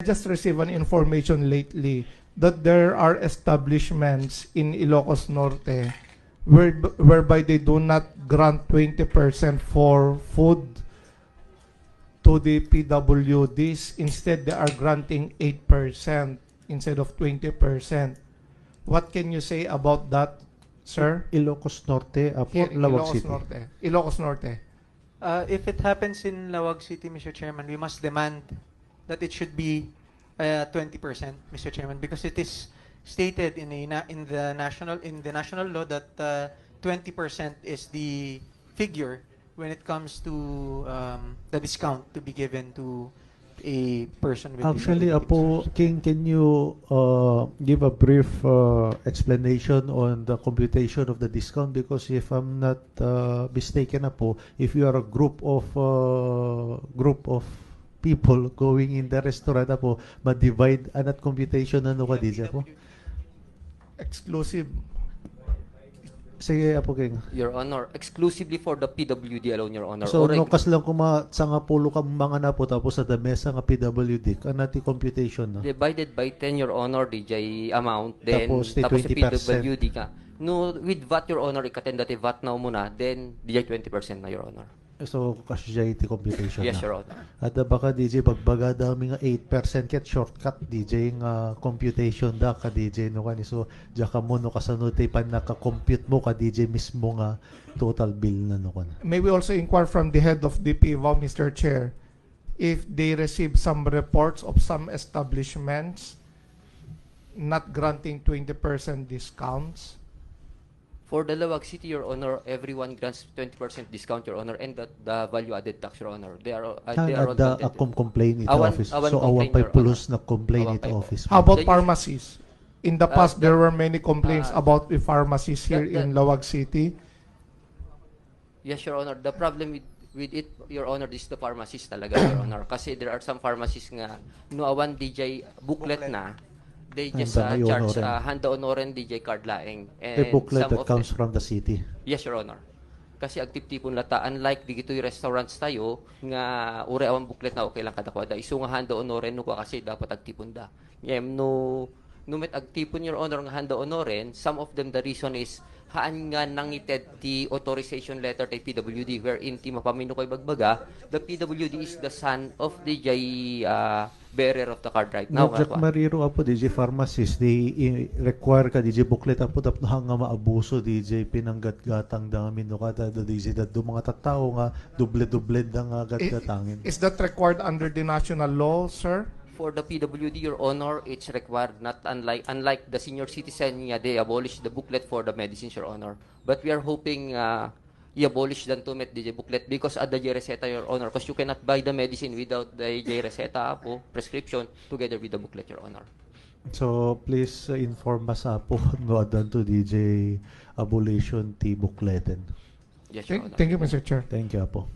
just received an information lately that there are establishments in Ilocos Norte whereby they do not grant 20% for food to the PWDs. Instead, they are granting 8% instead of 20%. What can you say about that, sir? Ilocos Norte, Apo, Here in Lawag Ilocos City. Norte. Ilocos Norte. If it happens in Lawag City, Mr. Chairman, we must demand that it should be 20%, Mr. Chairman, because it is stated in the national law that 20% is the figure when it comes to the discount to be given to a person with Actually, disabilities. Apo, King, can you give a brief explanation on the computation of the discount? Because if I'm not mistaken, Apo, if you are a group of people going in the restaurant, Apo, ma-divide anat computation ano ka, DJ, Apo? Exclusive. Sige, Apo, King. Your Honor, exclusively for the PWD alone, Your Honor. So, Or no kas lang kuma sa nga pulo ka mga na po tapos sa mesa nga PWD, kanati computation na. divided by 10, Your Honor, DJ amount, then Tapos, di tapos sa 20%. PWD ka. No, with VAT, Your Honor, ikaten dati VAT na muna, then DJ 20% na, Your Honor. So, kasya iti computation Yes, na. Your Honor. At baka DJ pagbaga dami nga 8% ket shortcut DJ nga computation da ka DJ no kani so jaka mo no kasano tay pan naka-compute mo ka DJ mismo nga total bill na no kan. May we also inquire from the head of DPVAW, Mr. Chair, if they receive some reports of some establishments not granting 20% discounts? For the Lawag City, Your Honor, everyone grants 20% discount, Your Honor, and the value-added tax, Your Honor. They are all Ada contented. akom complain ito Awan- office. awan So awan complain, pay Your pulos Honor. na complain Awan ito pay po. office. How about The- pharmacies? In the past, there were many complaints uh, about the pharmacies here in Lawag City. Yes, Your Honor. The problem with it, Your Honor, is the pharmacies talaga, Your Honor. Kasi there are some pharmacies nga, no awan DJ booklet na, they just Handa charge honoren. handa honoren DJ card laeng. A And booklet some that of comes them- from the city. Yes, Your Honor. Kasi agtip-tipon lata, unlike di gito'y restaurants tayo, nga ure awang booklet na okay lang kadakwada. Iso nga handa honoren no kasi dapat agtipon da. Ngem no met agtipon, Your Honor, nga handa honoren, some of them the reason is haan nga nangited ti authorization letter tay PWD wherein ti mapamino koy bagbaga, the PWD is the son of the bearer of the card right now. No, Jack Mariro apo DJ pharmacist, they require ka DJ booklet apo tapno nga maabuso DJ pinanggatgatang dami no kada DJ dat do mga tattao nga duble-duble da nga gatgatangin. Is that required under the national law, sir? For the PWD, Your Honor, it's required, not unlike the senior citizen, they abolished the booklet for the medicines, Your Honor. But we are hoping i-abolish them to met the booklet because at the reseta, Your Honor, because you cannot buy the medicine without the reseta po, prescription together with the booklet, Your Honor. So please inform us apo no adan to DJ abolition ti bookleten. Yes, Your Honor. Thank you, Mr. Chair. Thank you apo.